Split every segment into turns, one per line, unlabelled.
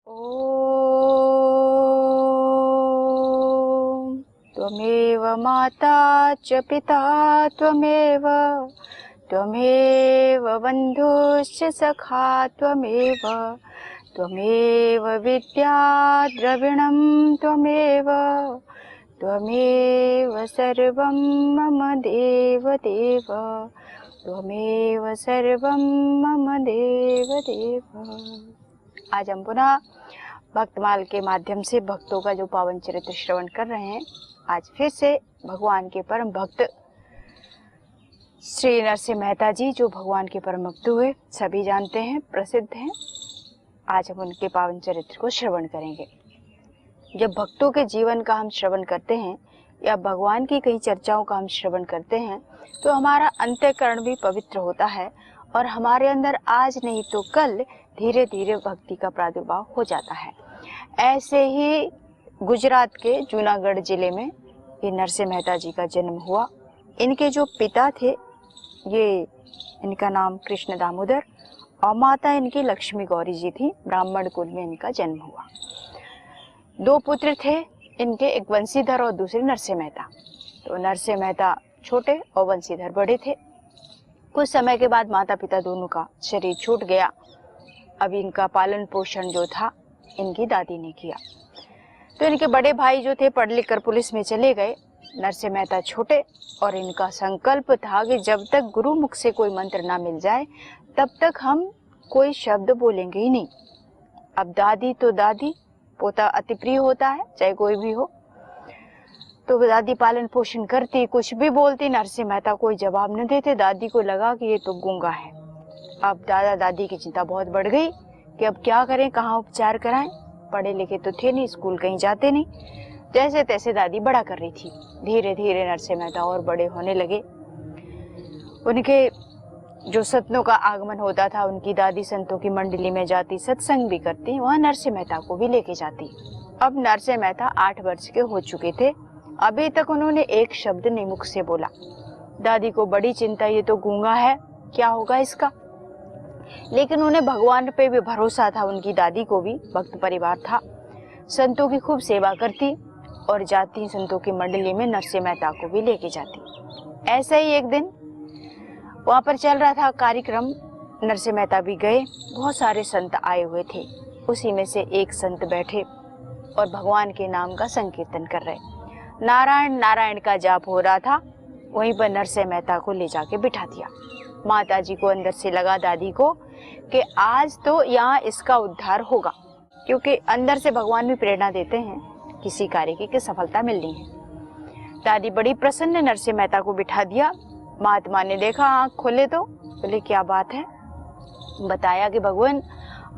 ॐ त्वमेव माता च पिता त्वमेव बन्धुश्च सखा त्वमेव विद्या द्रविणं त्वमेव सर्वं मम देवदेव त्वमेव सर्वं मम देवदेव। आज हम पुनः भक्तमाल के माध्यम से भक्तों का जो पावन चरित्र श्रवण कर रहे हैं। आज फिर से भगवान के परम भक्त श्री नरसिंह मेहता जी, जो भगवान के परम भक्त हुए, सभी जानते हैं, प्रसिद्ध हैं। आज हम उनके पावन चरित्र को श्रवण करेंगे। जब भक्तों के जीवन का हम श्रवण करते हैं या भगवान की कई चर्चाओं का हम श्रवण करते हैं तो हमारा अंतःकरण भी पवित्र होता है और हमारे अंदर आज नहीं तो कल धीरे धीरे भक्ति का प्रादुर्भाव हो जाता है। ऐसे ही गुजरात के जूनागढ़ जिले में ये नरसिंह मेहता जी का जन्म हुआ। इनके जो पिता थे, ये इनका नाम कृष्ण दामोदर और माता इनकी लक्ष्मी गौरी जी थी। ब्राह्मण कुल में इनका जन्म हुआ। दो पुत्र थे इनके, एक वंशीधर और दूसरे नरसिंह मेहता। तो नरसिंह मेहता छोटे और वंशीधर बड़े थे। कुछ समय के बाद माता पिता दोनों का शरीर छूट गया। अब इनका पालन पोषण जो था इनकी दादी ने किया। तो इनके बड़े भाई जो थे पढ़ लिख कर पुलिस में चले गए। नरसिंह मेहता छोटे और इनका संकल्प था कि जब तक गुरु मुख से कोई मंत्र ना मिल जाए तब तक हम कोई शब्द बोलेंगे ही नहीं। अब दादी तो दादी, पोता अति प्रिय होता है चाहे कोई भी हो। तो दादी पालन पोषण करती, कुछ भी बोलती, नरसिंह मेहता कोई जवाब न देते। दादी को लगा कि ये तो गूंगा है। अब दादा दादी की चिंता बहुत बढ़ गई कि अब क्या करें, कहाँ उपचार कराएं। पढ़े लिखे तो थे नहीं, स्कूल कहीं जाते नहीं। जैसे तैसे दादी बड़ा कर रही थी। धीरे धीरे नरसिंह मेहता और बड़े होने लगे। उनके जो सत्नों का आगमन होता था, उनकी दादी संतों की मंडली में जाती, सत्संग भी करती, वहाँ नरसिंह मेहता को भी लेके जाती। अब नरसिंह मेहता 8 वर्ष के हो चुके थे। अभी तक उन्होंने एक शब्द नहीं मुख से बोला। दादी को बड़ी चिंता, ये तो गूंगा है, क्या होगा इसका। लेकिन उन्हें भगवान पे भी भरोसा था। उनकी दादी को भी भक्त परिवार था। संतों की खूब सेवा करती और जाती संतों की मंडली में, नरसिंह मेहता को भी लेके जाती। ऐसे ही एक दिन वहां पर चल रहा था कार्यक्रम, नरसिंह मेहता भी गए। बहुत सारे संत आए हुए थे। उसी में से एक संत बैठे और भगवान के नाम का संकीर्तन कर रहे। नारायण नारायण का जाप हो रहा था। वहीं पर नरसिंह मेहता को ले जाके बिठा दिया। माता जी को अंदर से लगा, दादी को, कि आज तो यहाँ इसका उद्धार होगा, क्योंकि अंदर से भगवान भी प्रेरणा देते हैं किसी कार्य की सफलता मिलनी है। दादी बड़ी प्रसन्न, नरसिंह मेहता को बिठा दिया। महात्मा ने देखा, आँख खोले तो बोले क्या बात है। बताया कि भगवान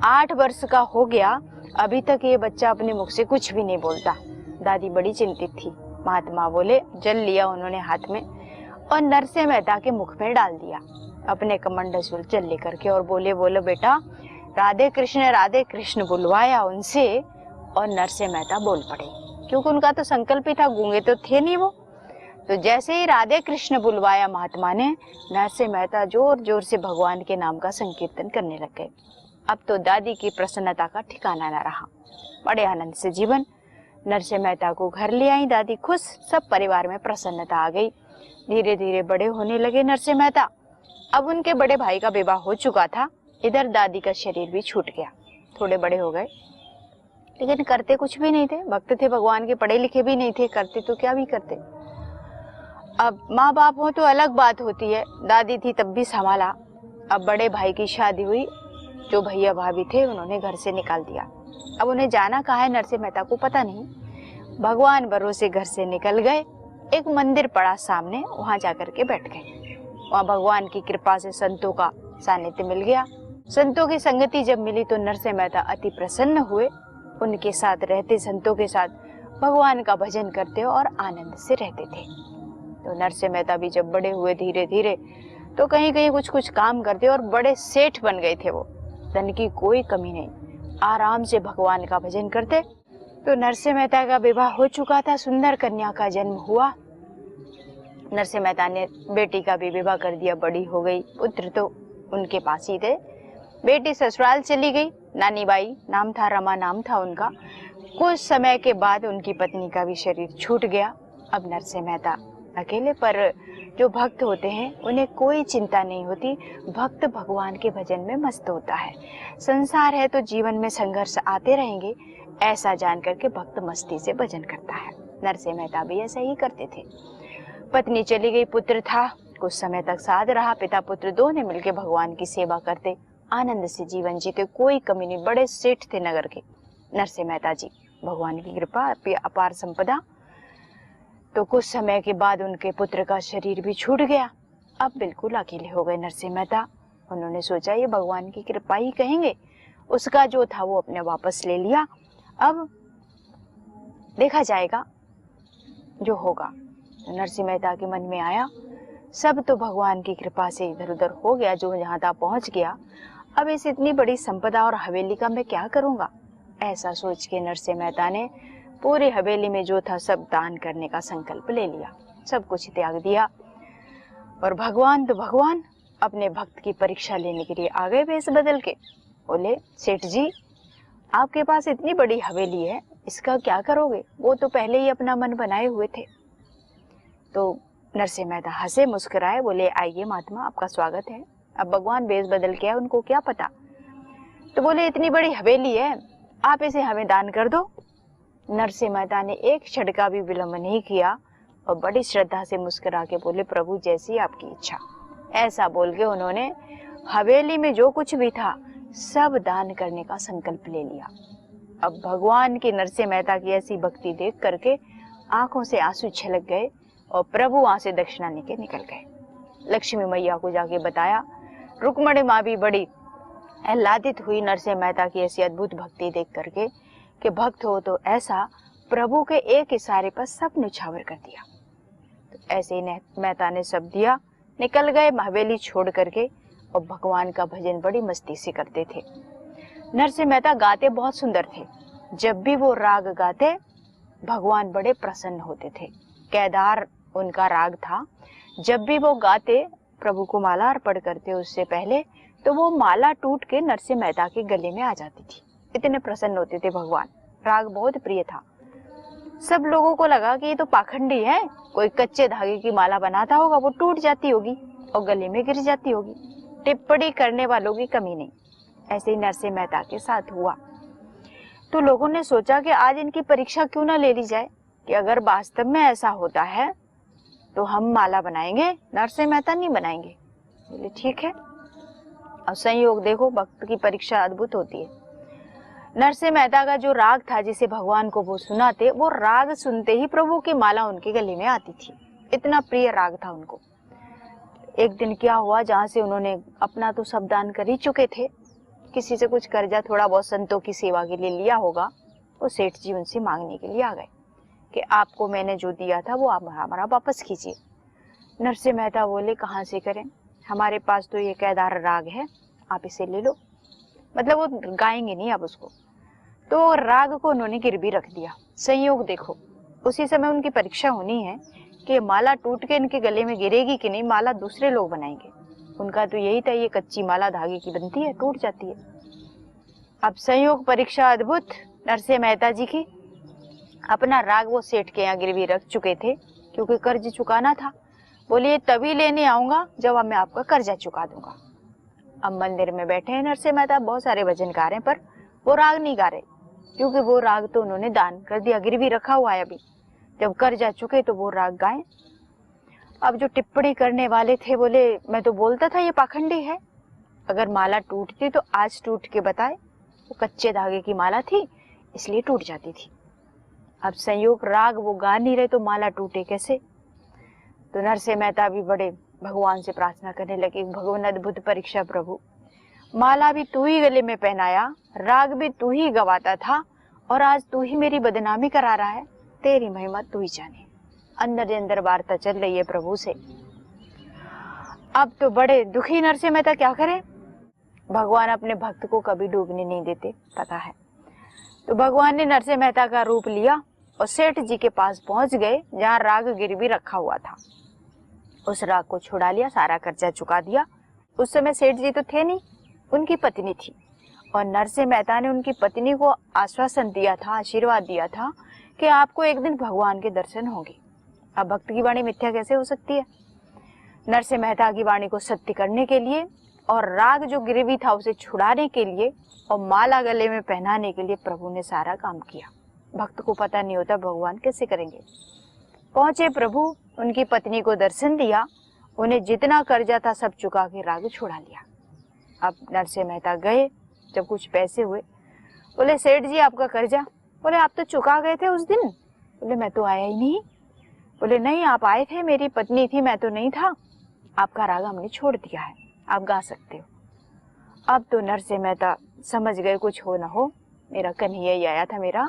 8 वर्ष का हो गया, अभी तक ये बच्चा अपने मुख से कुछ भी नहीं बोलता। दादी बड़ी चिंतित थी। महात्मा बोले, जल लिया उन्होंने हाथ में और नरसिंह मेहता के मुख में डाल दिया अपने कमंडल जल लेकर के, और बोले, बोलो बेटा राधे कृष्ण बुलवाया उनसे और नरसिंह मेहता बोल पड़े, क्योंकि उनका तो संकल्प ही था, गूंगे तो थे नहीं वो। तो जैसे ही राधे कृष्ण बुलवाया महात्मा ने, नरसिंह मेहता जोर जोर से भगवान के नाम का संकीर्तन करने लग गए। अब तो दादी की प्रसन्नता का ठिकाना न रहा। बड़े आनंद से जीवन। नरसिंह मेहता को घर ले आई दादी, खुश। सब परिवार में प्रसन्नता आ गई। धीरे धीरे बड़े होने लगे नरसिंह मेहता। अब उनके बड़े भाई का विवाह हो चुका था। इधर दादी का शरीर भी छूट गया। थोड़े बड़े हो गए, लेकिन करते कुछ भी नहीं थे। भक्त थे भगवान के, पढ़े लिखे भी नहीं थे। करते तो क्या भी करते। अब माँ बाप हो तो अलग बात होती है। दादी थी तब भी संभाला। अब बड़े भाई की शादी हुई। जो भैया भाभी थे उन्होंने घर से निकाल दिया। अब उन्हें जाना कहाँ है नरसिंह मेहता को पता नहीं। भगवान भरोसे घर से निकल गए। एक मंदिर पड़ा सामने, वहां जाकर के बैठ गए। वहां भगवान की कृपा से संतों का सानिध्य मिल गया। संतों की संगति जब मिली तो नरसिंह मेहता अति प्रसन्न हुए। उनके साथ रहते, संतों के साथ भगवान का भजन करते और आनंद से रहते थे। तो नरसिंह मेहता भी जब बड़े हुए धीरे धीरे, तो कहीं कहीं कुछ कुछ काम करते और बड़े सेठ बन गए थे वो। धन की कोई कमी नहीं, आराम से भगवान का भजन करते। तो नरसिंह मेहता का विवाह हो चुका था। सुंदर कन्या का जन्म हुआ। नरसिंह मेहता ने बेटी का भी विवाह कर दिया, बड़ी हो गई। पुत्र तो उनके पास ही थे। बेटी ससुराल चली गई। नानी बाई नाम था, रमा नाम था उनका। कुछ समय के बाद उनकी पत्नी का भी शरीर छूट गया। अब नरसिंह मेहता अकेले, पर जो भक्त होते हैं उन्हें कोई चिंता नहीं होती। भक्त भगवान के भजन में मस्त होता है। संसार है तो जीवन में संघर्ष आते रहेंगे, ऐसा जान करके भक्त मस्ती से भजन करता है। नरसिंह मेहता भी ऐसा ही करते थे। पत्नी चली गई, पुत्र था, कुछ समय तक साथ रहा। पिता पुत्र दोनों मिलकर भगवान की सेवा करते, आनंद से जीवन जीते, कोई कमी नहीं। बड़े सेठ थे नगर के नरसिंह मेहता जी। भगवान की कृपा, अपार संपदा। तो कुछ समय के बाद उनके पुत्र का शरीर भी छूट गया। अब बिल्कुल अकेले हो गए नरसिंह मेहता। उन्होंने सोचा ये भगवान की कृपा ही कहेंगे। उसका जो था वो अपने वापस ले लिया। अब देखा जाएगा जो होगा। तो नरसिंह मेहता के मन में आया, सब तो भगवान की कृपा से इधर उधर हो गया, जो जहाँ तक पहुँच गया। अब इस इतनी बड़ी संपदा और हवेली का मैं क्या करूँगा। ऐसा सोच के नरसिंह मेहता ने पूरी हवेली में जो था सब दान करने का संकल्प ले लिया। सब कुछ त्याग दिया। और भगवान तो भगवान अपने भक्त की परीक्षा लेने के लिए आ गए वेश बदल के। बोले, सेठ जी आपके पास इतनी बड़ी हवेली है, इसका क्या करोगे। वो तो पहले ही अपना मन बनाए हुए थे। तो नरसिंह मेहता हंसे मुस्कुराए, बोले, आइए महात्मा, आपका स्वागत है। अब भगवान वेश बदल के आए, उनको क्या पता। तो बोले, इतनी बड़ी हवेली है, आप इसे हमें दान कर दो। नरसिंह मेहता ने एक क्षण का भी विलंब नहीं किया और बड़ी श्रद्धा से मुस्कुरा के बोले, प्रभु जैसी आपकी इच्छा। ऐसा बोल के उन्होंने हवेली में जो कुछ भी था सब दान करने का संकल्प ले लिया। अब भगवान की नरसिंह मेहता की ऐसी भक्ति देख करके आंखों से आंसू छलक गए और प्रभु वहां से दक्षिणा लेके निकल गए। लक्ष्मी मैया को जाके बताया। रुक्मणी माँ भी बड़ी आह्लादित हुई नरसिंह मेहता की ऐसी अद्भुत भक्ति देख करके कि भक्त हो तो ऐसा, प्रभु के एक इशारे पर सब न्यौछावर कर दिया। तो ऐसे ही मेहता ने सब दिया, निकल गए हवेली छोड़ करके और भगवान का भजन बड़ी मस्ती से करते थे। नरसिंह मेहता गाते बहुत सुंदर थे। जब भी वो राग गाते भगवान बड़े प्रसन्न होते थे। केदार उनका राग था। जब भी वो गाते, प्रभु को माला अर्पण करते उससे पहले, तो वो माला टूट के नरसिंह मेहता के गले में आ जाती थी। इतने प्रसन्न होते थे भगवान। राग बहुत प्रिय था। सब लोगों को लगा कि ये तो पाखंडी है, कोई कच्चे धागे की माला बनाता होगा, वो टूट जाती होगी और गले में गिर जाती होगी। टिप्पणी करने वालों की कमी नहीं। ऐसे ही नरसिंह मेहता के साथ हुआ। तो लोगों ने सोचा कि आज इनकी परीक्षा क्यों ना ले ली जाए कि अगर वास्तव में ऐसा होता है तो हम माला बनाएंगे, नरसिंह मेहता नहीं बनाएंगे। बोले ठीक है। और संयोग देखो, भक्त की परीक्षा अद्भुत होती है। नरसिंह मेहता का जो राग था जिसे भगवान को वो सुनाते, वो राग सुनते ही प्रभु की माला उनके गले में आती थी। इतना प्रिय राग था उनको। एक दिन क्या हुआ, जहाँ से उन्होंने अपना तो सब दान कर ही चुके थे, किसी से कुछ कर्जा थोड़ा बहुत संतों की सेवा के लिए लिया होगा, वो सेठ जी उनसे मांगने के लिए आ गए कि आपको मैंने जो दिया था वो आप हमारा वापस कीजिए। नरसिंह मेहता बोले, कहाँ से करें, हमारे पास तो ये केदार राग है, आप इसे ले लो। मतलब वो गाएंगे नहीं अब उसको। तो राग को उन्होंने गिरवी रख दिया। संयोग देखो, उसी समय उनकी परीक्षा होनी है कि माला टूट के इनके गले में गिरेगी कि नहीं, माला दूसरे लोग बनाएंगे। उनका तो यही था, ये कच्ची माला धागे की बनती है, टूट जाती है। अब संयोग परीक्षा अद्भुत नरसिंह मेहता जी की। अपना राग वो सेठ के यहाँ गिरवी रख चुके थे क्योंकि कर्ज चुकाना था। बोलिए तभी लेने आऊंगा जब मैं आपका कर्जा चुका दूंगा। अब मंदिर में बैठे हैं नरसिंह मेहता, बहुत सारे भजन गा रहे हैं, पर वो राग नहीं गा रहे क्योंकि वो राग तो उन्होंने दान कर दिया, गिरवी रखा हुआ है। अभी जब कर्जा चुके तो वो राग गाएं। अब जो टिप्पणी करने वाले थे बोले, मैं तो बोलता था ये पाखंडी है, अगर माला टूटती तो आज टूट के बताए, वो कच्चे धागे की माला थी इसलिए टूट जाती थी। अब संयोग राग वो गा नहीं रहे तो माला टूटे कैसे। तो नरसिंह मेहता भी बड़े भगवान से प्रार्थना करने लगे, भगवान अद्भुत परीक्षा प्रभु, माला भी तू ही गले में पहनाया, राग भी तू ही गवाता था और आज तू ही मेरी बदनामी करा रहा है, तेरी महिमा तू ही जाने। अंदर अंदर वार्ता चल रही है प्रभु से। अब तो बड़े दुखी नरसिंह मेहता क्या करें। भगवान अपने भक्त को कभी डूबने नहीं देते, पता है। तो भगवान ने नरसिंह मेहता का रूप लिया और सेठ जी के पास पहुंच गए जहाँ राग गिरवी रखा हुआ था। उस राग को छुड़ा लिया, सारा कर्जा चुका दिया। उस समय सेठ जी तो थे नहीं, उनकी पत्नी थी और नरसिंह मेहता ने उनकी पत्नी को आश्वासन दिया था, आशीर्वाद दिया था कि आपको एक दिन भगवान के दर्शन होंगे। अब भक्त की वाणी मिथ्या कैसे हो सकती है? नरसिंह मेहता की वाणी को सत्य करने के लिए और राग जो गिरवी था उसे छुड़ाने के लिए और माला गले में पहनाने के लिए प्रभु ने सारा काम किया। भक्त को पता नहीं होता भगवान कैसे करेंगे। पहुंचे प्रभु, उनकी पत्नी को दर्शन दिया, उन्हें जितना कर्जा था सब चुका के राग छुड़ा लिया। अब नरसिंह मेहता गए, जब कुछ पैसे हुए, बोले सेठ जी आपका कर्जा। बोले आप तो चुका गए थे उस दिन। बोले मैं तो आया ही नहीं। बोले नहीं आप आए थे, मेरी पत्नी थी, मैं तो नहीं था। आपका राग हमने छोड़ दिया है, आप गा सकते हो। अब तो नरसिंह मेहता समझ गए कुछ हो ना हो, मेरा कन्हैया ही आया था, मेरा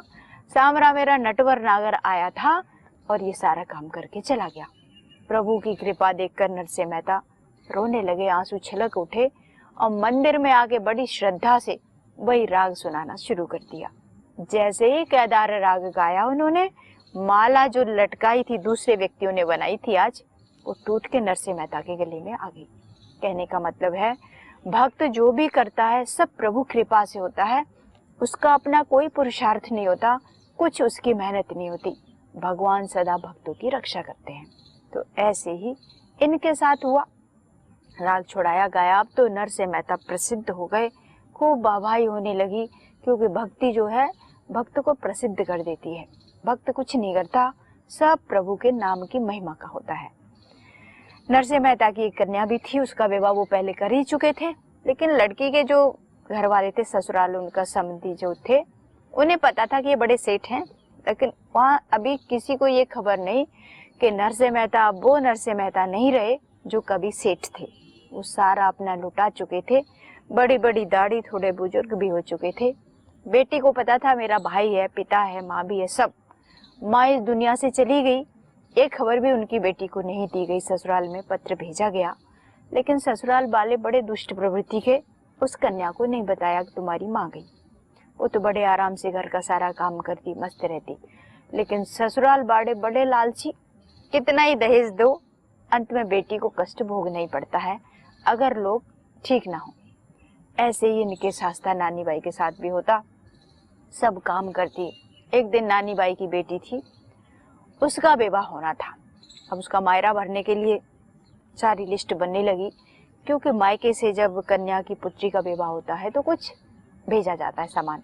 सामरा, मेरा नटवर नागर आया था और ये सारा काम करके चला गया। प्रभु की कृपा देखकर नरसिंह मेहता रोने लगे, आंसू छलक उठे और मंदिर में आके बड़ी श्रद्धा से वही राग सुनाना शुरू कर दिया। जैसे ही केदार राग गाया उन्होंने, माला जो लटकाई थी दूसरे व्यक्तियों ने बनाई थी आज, वो टूट के नरसिंह मेहता के गले में आ गई। कहने का मतलब है भक्त जो भी करता है सब प्रभु कृपा से होता है, उसका अपना कोई पुरुषार्थ नहीं होता, कुछ उसकी मेहनत नहीं होती। भगवान सदा भक्तों की रक्षा करते हैं। तो ऐसे ही इनके साथ हुआ, राग छुड़ाया गाया। अब तो नरसिंह मेहता प्रसिद्ध हो गए, खूब वाहवाही होने लगी, क्योंकि भक्ति जो है भक्त को प्रसिद्ध कर देती है। भक्त कुछ नहीं करता, सब प्रभु के नाम की महिमा का होता है। नरसिंह मेहता की एक कन्या भी थी, उसका विवाह वो पहले कर ही चुके थे, लेकिन लड़की के जो घर वाले थे, ससुराल उनका संबंधी जो थे, उन्हें पता था कि ये बड़े सेठ हैं, लेकिन वहाँ अभी किसी को ये खबर नहीं कि नरसिंह मेहता अब वो नरसिंह मेहता नहीं रहे जो कभी सेठ थे। वो सारा अपना लुटा चुके थे, बड़ी बड़ी दाढ़ी, थोड़े बुजुर्ग भी हो चुके थे। बेटी को पता था मेरा भाई है, पिता है, माँ भी है, सब। माँ इस दुनिया से चली गई, एक खबर भी उनकी बेटी को नहीं दी गई। ससुराल में पत्र भेजा गया, लेकिन ससुराल वाले बड़े दुष्ट प्रवृत्ति के, उस कन्या को नहीं बताया कि तुम्हारी माँ गई। वो तो बड़े आराम से घर का सारा काम करती, मस्त रहती, लेकिन ससुराल वाले बड़े लालची, कितना ही दहेज दो, अंत में बेटी को कष्ट भोगना ही पड़ता है अगर लोग ठीक ना हो। ऐसे ही इनके शास्ता नानी बाई के साथ भी होता, सब काम करती। एक दिन नानी बाई की बेटी थी, उसका विवाह होना था। अब उसका मायरा भरने के लिए सारी लिस्ट बनने लगी, क्योंकि मायके से जब कन्या की पुत्री का विवाह होता है तो कुछ भेजा जाता है सामान।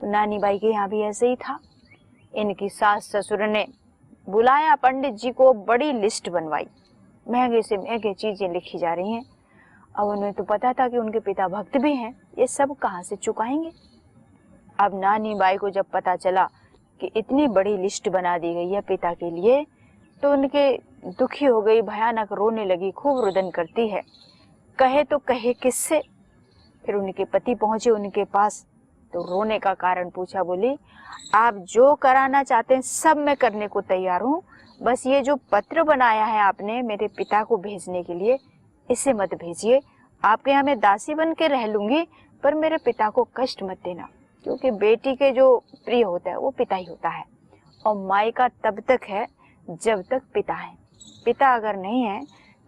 तो नानी बाई के यहाँ भी ऐसे ही था। इनकी सास ससुर ने बुलाया पंडित जी को, बड़ी लिस्ट बनवाई, महंगे से महंगे चीजें लिखी जा रही हैं। अब उन्हें तो पता था कि उनके पिता भक्त भी हैं, ये सब कहाँ से चुकाएंगे। अब नानी बाई को जब पता चला कि इतनी बड़ी लिस्ट बना दी गई है पिता के लिए, तो उनके दुखी हो गई, भयानक रोने लगी, खूब रुदन करती है। कहे तो कहे किससे। फिर उनके पति पहुंचे उनके पास, तो रोने का कारण पूछा। बोली आप जो कराना चाहते हैं सब मैं करने को तैयार हूँ, बस ये जो पत्र बनाया है आपने मेरे पिता को भेजने के लिए, इसे मत भेजिए। आपके यहाँ मैं दासी बन के रह लूंगी, पर मेरे पिता को कष्ट मत देना, क्योंकि बेटी के जो प्रिय होता है वो पिता ही होता है, और मायका तब तक है जब तक पिता है। पिता अगर नहीं है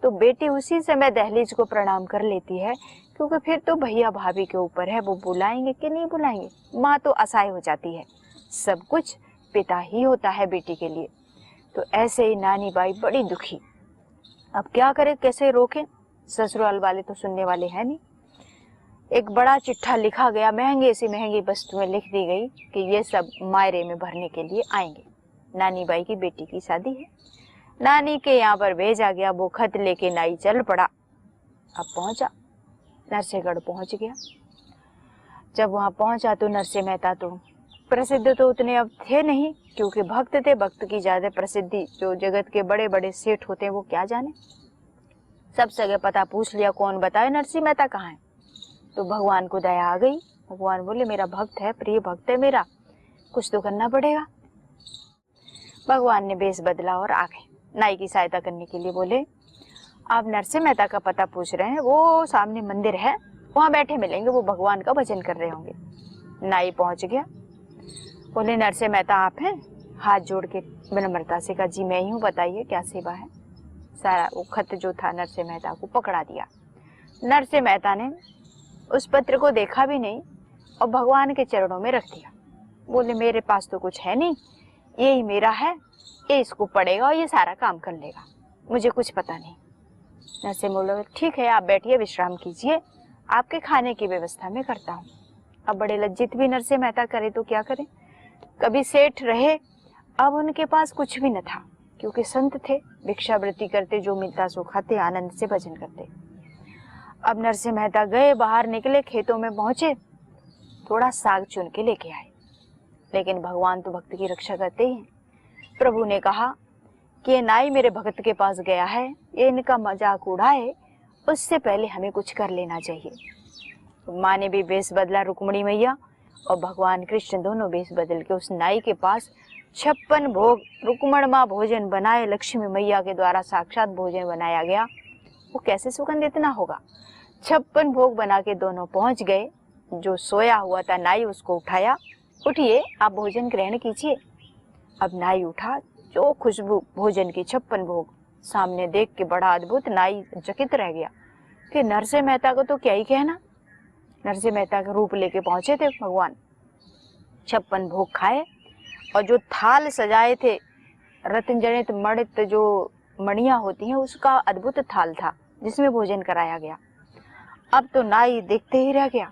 तो बेटी उसी समय दहलीज को प्रणाम कर लेती है, क्योंकि फिर तो भैया भाभी के ऊपर है, वो बुलाएंगे कि नहीं बुलाएंगे। माँ तो असहाय हो जाती है, सब कुछ पिता ही होता है बेटी के लिए। तो ऐसे ही नानी बाई बड़ी दुखी, अब क्या करे, कैसे रोके, ससुराल वाले तो सुनने वाले हैं नहीं। एक बड़ा चिट्ठा लिखा गया, महंगे से महंगी वस्तुएं लिख दी गई कि ये सब मायरे में भरने के लिए आएंगे, नानी बाई की बेटी की शादी है। नानी के यहाँ पर भेजा गया, वो खत लेके नाई चल पड़ा। अब पहुंचा, नरसिंहगढ़ पहुंच गया। जब वहां पहुंचा तो नरसिंह मेहता तो प्रसिद्ध तो उतने अब थे नहीं, क्योंकि भक्त थे, भक्त की ज्यादा प्रसिद्धि जो जगत के बड़े बड़े सेठ होते हैं वो क्या जाने। सब जगह पता पूछ लिया, कौन बताए नरसिंह मेहता कहाँ है। तो भगवान को दया आ गई, भगवान बोले मेरा भक्त है, प्रिय भक्त है मेरा, कुछ तो करना पड़ेगा। भगवान ने बेस बदला और आ गए नाई की सहायता करने के लिए। बोले आप नरसिंह मेहता का पता पूछ रहे हैं, वो सामने मंदिर है, वहां बैठे मिलेंगे, वो भगवान का भजन कर रहे होंगे। नाई पहुंच गया, बोले नरसिंह मेहता आप हैं? हाथ जोड़ के विनम्रता से कहा जी मैं ही हूँ, बताइए क्या सेवा है। सारा वो खत जो था नरसिंह मेहता को पकड़ा दिया। नरसिंह मेहता ने उस पत्र को देखा भी नहीं और भगवान के चरणों में रख दिया। बोले मेरे पास तो कुछ है नहीं, यही मेरा है, ये इसको पढ़ेगा और ये सारा काम कर लेगा, मुझे कुछ पता नहीं। नरसिंह बोले ठीक है, आप बैठिए, विश्राम कीजिए, आपके खाने की व्यवस्था मैं करता हूँ। अब बड़े लज्जित भी नरसिंह मेहता करे तो क्या करें, कभी सेठ रहे, अब उनके पास कुछ भी न था, क्योंकि संत थे, भिक्षावृत्ति करते, जो मिलता सो खाते, आनंद से भजन करते। अब नरसिंह मेहता गए, बाहर निकले, खेतों में पहुंचे, थोड़ा साग चुन के लेके आए। लेकिन भगवान तो भक्त की रक्षा करते ही हैं। प्रभु ने कहा कि ये नाई मेरे भक्त के पास गया है, ये इनका मजाक उड़ाए, उससे पहले हमें कुछ कर लेना चाहिए। माँ ने भी वेश बदला, रुक्मणी मैया और भगवान कृष्ण दोनों वेश बदल के उस नाई के पास 56 भोग रुक्मण माँ भोजन बनाए, लक्ष्मी मैया के द्वारा साक्षात भोजन बनाया गया। वो कैसे सुगंध इतना होगा। 56 भोग बना के दोनों पहुंच गए। जो सोया हुआ था नाई उसको उठाया, उठिए आप भोजन ग्रहण कीजिए। अब नाई उठा, जो खुशबू भोजन की 56 भोग सामने देख के बड़ा अद्भुत, नाई चकित रह गया कि नरसिंह मेहता को तो क्या ही कहना। नरसिंह मेहता का रूप लेके पहुंचे थे भगवान, 56 भोग खाए और जो थाल सजाए थे, रत्न जनित मणित जो मणियां होती हैं, उसका अद्भुत थाल था जिसमें भोजन कराया गया। अब तो नाई देखते ही रह गया।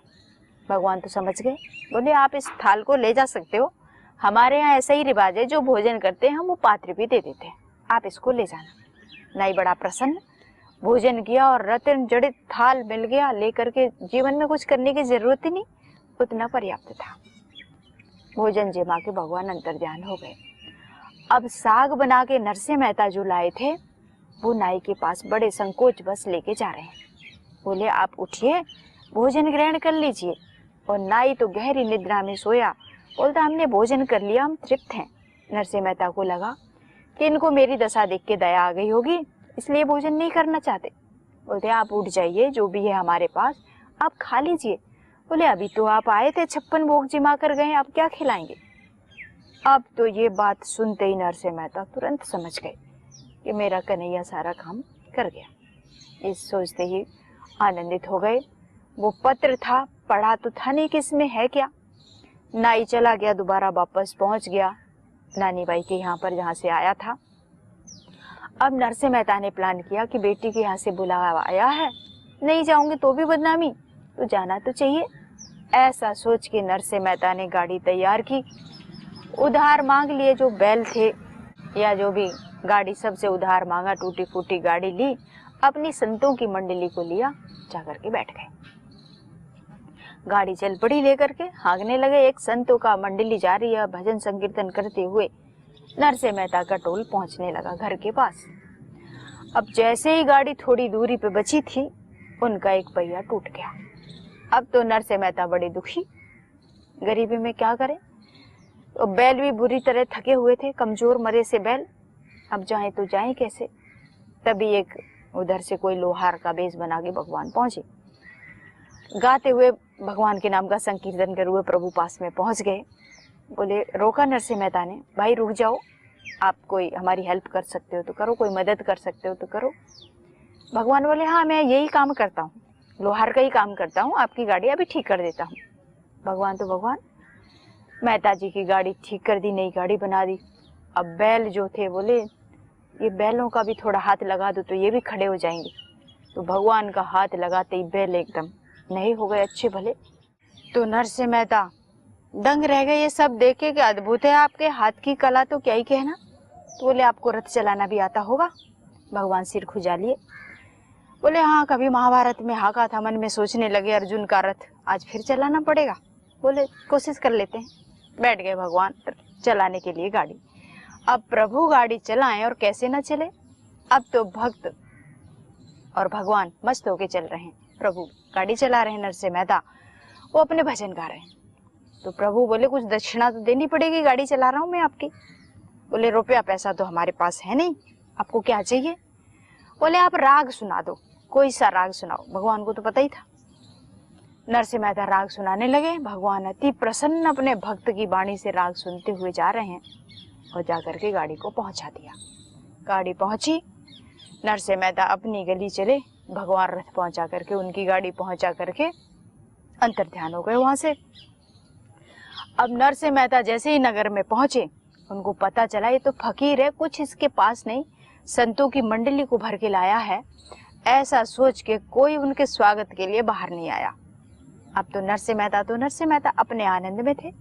भगवान तो समझ गए, बोले आप इस थाल को ले जा सकते हो, हमारे यहाँ ऐसा ही रिवाज है, जो भोजन करते हैं हम वो पात्र भी दे देते हैं, आप इसको ले जाना। नाई बड़ा प्रसन्न, भोजन किया और रत्न जड़ित थाल मिल गया, लेकर के जीवन में कुछ करने की जरूरत ही नहीं, उतना पर्याप्त था। भोजन जिमा के भगवान अंतर्ध्यान हो गए। अब साग बना के नरसिंह मेहता जो लाए थे, वो नाई के पास बड़े संकोच बस लेके जा रहे हैं। बोले आप उठिए, भोजन ग्रहण कर लीजिए। और नाई तो गहरी निद्रा में सोया, बोलता हमने भोजन कर लिया, हम तृप्त हैं। नरसिंह मेहता को लगा कि इनको मेरी दशा देख के दया आ गई होगी, इसलिए भोजन नहीं करना चाहते। बोलते आप उठ जाइए, जो भी है हमारे पास आप खा लीजिए। बोले अभी तो आप आए थे, 56 भोग जिमा कर गए, आप क्या खिलाएंगे। अब तो ये बात सुनते ही नरसिंह मेहता तुरंत समझ गए कि मेरा कन्हैया सारा काम कर गया। इस सोचते ही आनंदित हो गए। वो पत्र था, पढ़ा तो था नहीं कि इसमें है क्या। नाई चला गया, दोबारा वापस पहुंच गया नानी बाई के यहाँ पर जहाँ से आया था। अब नरसिंह मेहता ने प्लान किया कि बेटी के यहाँ से बुलावा आया है, नहीं जाऊंगी तो भी बदनामी, तो जाना तो चाहिए। ऐसा सोच के नरसिंह मेहता ने गाड़ी तैयार की, उधार मांग लिए जो बैल थे या जो भी गाड़ी, सबसे उधार मांगा, टूटी फूटी गाड़ी ली, अपनी संतों की मंडली को लिया, जाकर के बैठ गए। गाड़ी चल पड़ी लेकर के, हाँकने लगे। एक संतों का मंडली जा रही है, भजन संकीर्तन करते हुए नरसिंह मेहता का टोल पहुंचने लगा घर के पास। अब जैसे ही गाड़ी थोड़ी दूरी पे बची थी, उनका एक पहिया टूट गया। अब तो नरसिंह मेहता बड़े दुखी, गरीबी में क्या करें। तो बैल भी बुरी तरह थके हुए थे, कमजोर मरे से बैल, अब जाएं तो जाएं कैसे। तभी एक उधर से कोई लोहार का बेस बना के भगवान पहुंचे। गाते हुए भगवान के नाम का संकीर्तन करे हुए प्रभु पास में पहुंच गए। बोले, रोका नरसिंह मेहता ने, भाई रुक जाओ, आप कोई हमारी हेल्प कर सकते हो तो करो, कोई मदद कर सकते हो तो करो। भगवान बोले, हाँ मैं यही काम करता हूँ, लोहार का ही काम करता हूँ, आपकी गाड़ी अभी ठीक कर देता हूँ। भगवान तो भगवान, मेहता जी की गाड़ी ठीक कर दी, नई गाड़ी बना दी। अब बैल जो थे बोले, ये बैलों का भी थोड़ा हाथ लगा दो तो ये भी खड़े हो जाएंगे। तो भगवान का हाथ लगाते ही बैल एकदम नहीं हो गए अच्छे भले। तो नरसिंह मेहता दंग रह गए ये सब देखे कि अद्भुत है आपके हाथ की कला, तो क्या ही कहना। तो बोले, आपको रथ चलाना भी आता होगा। भगवान सिर खुजा लिए, बोले हाँ कभी महाभारत में हाका था, मन में सोचने लगे अर्जुन का रथ आज फिर चलाना पड़ेगा। बोले कोशिश कर लेते हैं। बैठ गए भगवान चलाने के लिए गाड़ी। अब प्रभु गाड़ी चलाएं और कैसे न चले। अब तो भक्त और भगवान मस्त होके चल रहे हैं, प्रभु गाड़ी चला रहे हैं, नरसिंह मेहता वो अपने भजन गा रहे हैं। तो प्रभु बोले, कुछ दक्षिणा तो देनी पड़ेगी, गाड़ी चला रहा हूं मैं आपकी। बोले, रुपया पैसा तो हमारे पास है नहीं, आपको क्या चाहिए। बोले, आप राग सुना दो, कोई सा राग सुनाओ। भगवान को तो पता ही था। नरसिंह मेहता राग सुनाने लगे। भगवान अति प्रसन्न अपने भक्त की वाणी से राग सुनते हुए जा रहे हैं और जाकर के गाड़ी को पहुंचा दिया। गाड़ी पहुंची, नरसिंह मेहता अपनी गली चले, भगवान रथ पहुंचा करके, उनकी गाड़ी पहुंचा करके अंतर्ध्यान हो गए वहां से। अब नरसिंह मेहता जैसे ही नगर में पहुंचे, उनको पता चला ये तो फकीर है, कुछ इसके पास नहीं, संतों की मंडली को भर के लाया है। ऐसा सोच के कोई उनके स्वागत के लिए बाहर नहीं आया। अब तो नरसिंह मेहता अपने आनंद में थे।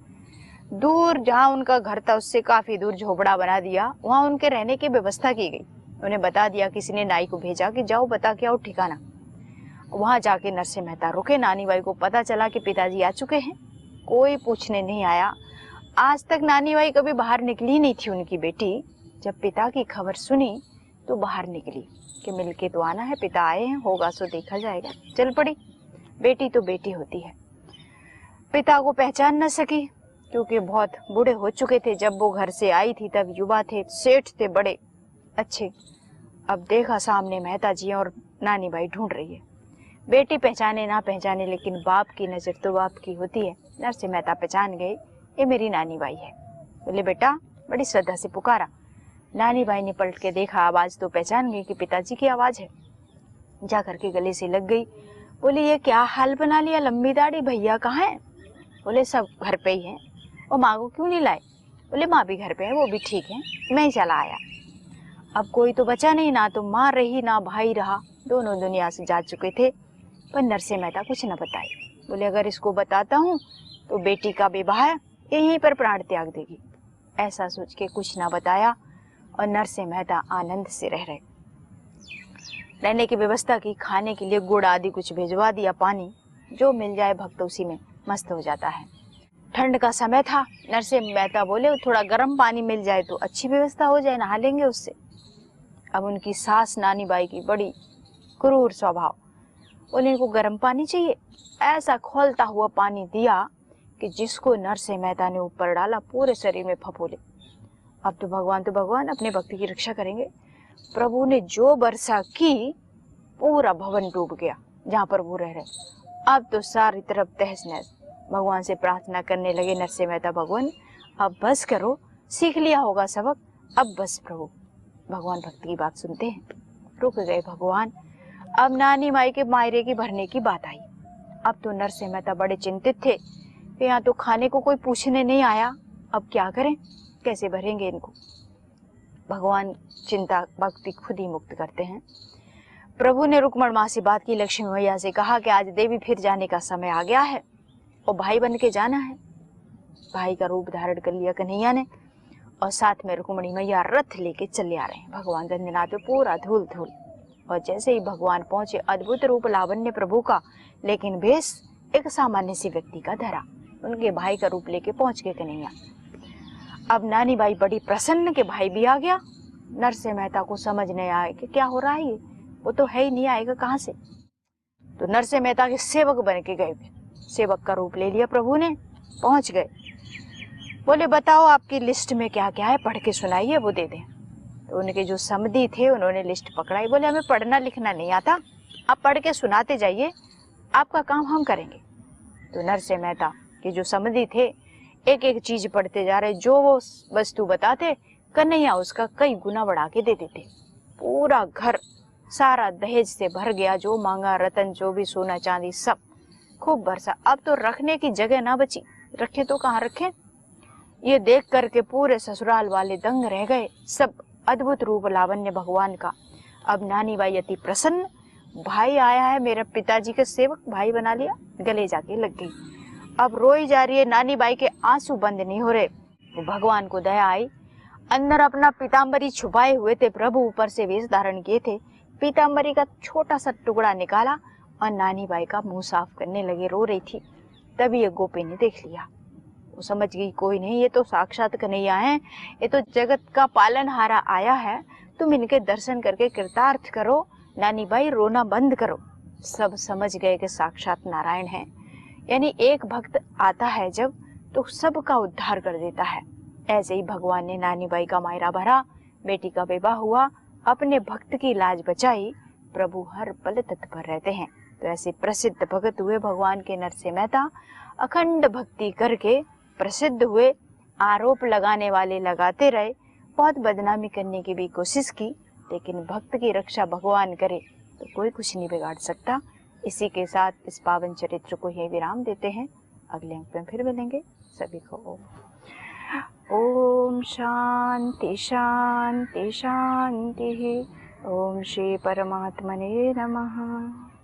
दूर जहाँ उनका घर था उससे काफी दूर झोपड़ा बना दिया, वहां उनके रहने की व्यवस्था की गई। उन्हें बता दिया, किसी ने नाई को भेजा कि जाओ बता के आओ ठिकाना। वहां जाके नरसिंह मेहता रुके। नानी बाई को पता चला कि पिताजी आ चुके हैं। कोई पूछने नहीं आया। आज तक नानी बाई कभी बाहर निकली नहीं थी उनकी बेटी। जब पिता की खबर सुनी तो बाहर निकली कि मिलके तो आना है, पिता आए हैं, होगा सो देखा जाएगा। चल पड़ी। बेटी तो बेटी होती है। पिता को पहचान न सकी क्योंकि बहुत बूढ़े हो चुके थे। जब वो घर से आई थी तब युवा थे, सेठ थे बड़े अच्छे। अब देखा सामने मेहता जी और नानी बाई ढूंढ रही है। बेटी पहचाने ना पहचाने, लेकिन बाप की नजर तो बाप की होती है। नरसिंह मेहता पहचान गए, ये मेरी नानी बाई है। बोले बेटा, बड़ी श्रद्धा से पुकारा। नानी बाई ने पलट के देखा, आवाज तो पहचान गई कि पिताजी की आवाज है। जा करके गले से लग गई। बोली ये क्या हाल बना लिया, लंबी दाढ़ी, भैया कहाँ है? बोले सब घर पे ही हैं। और माँ को क्यों नहीं लाए? बोले माँ भी घर पे है, वो भी ठीक है, मैं ही चला आया। अब कोई तो बचा नहीं, ना तो माँ रही ना भाई रहा, दोनों दुनिया से जा चुके थे। पर नरसिंह मेहता कुछ न बताए। बोले अगर इसको बताता हूँ तो बेटी का विवाह यहीं पर प्राण त्याग देगी। ऐसा सोच के कुछ न बताया और नरसिंह मेहता आनंद से रह रहे। रहने की व्यवस्था की, खाने के लिए गुड़ आदि कुछ भिजवा दिया, पानी जो मिल जाए भक्त उसी में मस्त हो जाता है। ठंड का समय था। नरसिंह मेहता बोले थोड़ा गर्म पानी मिल जाए तो अच्छी व्यवस्था हो जाए, नहा लेंगे उससे। अब उनकी सास नानी बाई की बड़ी क्रूर स्वभाव, बोले इनको गर्म पानी चाहिए। ऐसा खौलता हुआ पानी दिया कि जिसको नरसिंह मेहता ने ऊपर डाला पूरे शरीर में फफोले। अब तो भगवान अपने भक्त की रक्षा करेंगे। प्रभु ने जो वर्षा की, पूरा भवन डूब गया जहाँ पर वो रह रहे। अब तो सारी तरफ तहस नहस। भगवान से प्रार्थना करने लगे नरसिंह मेहता, भगवान अब बस करो, सीख लिया होगा सबक, अब बस प्रभु। भगवान भक्त की बात सुनते हैं, रुक गए भगवान। अब नानी माई के मायरे की भरने की बात आई। अब तो नरसिंह मेहता बड़े चिंतित थे कि यहाँ तो खाने को कोई पूछने नहीं आया, अब क्या करें, कैसे भरेंगे इनको। भगवान चिंता भक्ति खुद ही मुक्त करते हैं। प्रभु ने रुक्मण माँ से बात की, लक्ष्मी मैया से कहा कि आज देवी फिर जाने का समय आ गया है और भाई बन के जाना है। भाई का रूप धारण कर लिया कन्हैया ने और साथ में रुक्मणी मैया रथ लेके चले आ रहे हैं। भगवान दंडनाथ पे पूरा धूल धूल। और जैसे ही भगवान पहुंचे, अद्भुत रूप लावण्य प्रभु का, लेकिन भेष एक सामान्य सी व्यक्ति का धरा। उनके भाई का रूप लेके पहुंच गए कन्हैया। अब नानी बाई बड़ी प्रसन्न के भाई भी आ गया। नरसिंह मेहता को समझ नहीं आया कि क्या हो रहा है, ये वो तो है ही नहीं, आएगा कहाँ से। तो नरसिंह मेहता के सेवक बन के गए। सेवक का रूप ले लिया प्रभु ने, पहुंच गए। बोले बताओ आपकी लिस्ट में क्या क्या है, पढ़ के सुनाइए, वो दे दें। तो उनके जो समधी थे उन्होंने लिस्ट पकड़ाई। बोले हमें पढ़ना लिखना नहीं आता, आप पढ़ के सुनाते जाइए, आपका काम हम करेंगे। तो नरसिंह मेहता के जो समधी थे एक एक चीज पढ़ते जा रहे। जो वो वस्तु बताते कन्हैया उसका कई गुना बढ़ा के दे देते। पूरा घर सारा दहेज से भर गया, जो मांगा रतन, जो भी सोना चांदी सब खूब बरसा। अब तो रखने की जगह ना बची, रखे तो कहाँ रखें। ये देख करके पूरे ससुराल वाले दंग रह गए। सब अद्भुत रूप लावण्य भगवान का। अब नानी बाई अति प्रसन्न, भाई आया है, मेरे पिताजी के सेवक भाई बना लिया, गले जाके लग गई। अब रोई जा रही है, नानी बाई के आंसू बंद नहीं हो रहे। भगवान को दया आई, अंदर अपना पीताम्बरी छुपाए हुए थे प्रभु, ऊपर से वेश धारण किए थे। पीताम्बरी का छोटा सा टुकड़ा निकाला और नानी बाई का मुंह साफ करने लगे, रो रही थी। तभी ये गोपी ने देख लिया। वो समझ गई कोई नहीं, ये तो साक्षात कन्हैया है, ये तो जगत का पालनहारा आया है, तुम इनके दर्शन करके कृतार्थ करो, नानी बाई रोना बंद करो। सब समझ गए कि साक्षात नारायण है। यानी एक भक्त आता है जब, तो सबका उद्धार कर देता है। ऐसे ही भगवान ने नानी बाई का मायरा भरा, बेटी का विवाह हुआ, अपने भक्त की लाज बचाई। प्रभु हर पल तत्पर रहते हैं। तो ऐसे प्रसिद्ध भक्त हुए भगवान के नरसिंह मेहता। अखंड भक्ति करके प्रसिद्ध हुए। आरोप लगाने वाले लगाते रहे, बहुत बदनामी करने की भी कोशिश की, लेकिन भक्त की रक्षा भगवान करे तो कोई कुछ नहीं बिगाड़ सकता। इसी के साथ इस पावन चरित्र को यही विराम देते हैं। अगले अंक में फिर मिलेंगे। सभी को ओम शांति शांति शांति। ओम श्री परमात्मने नमः।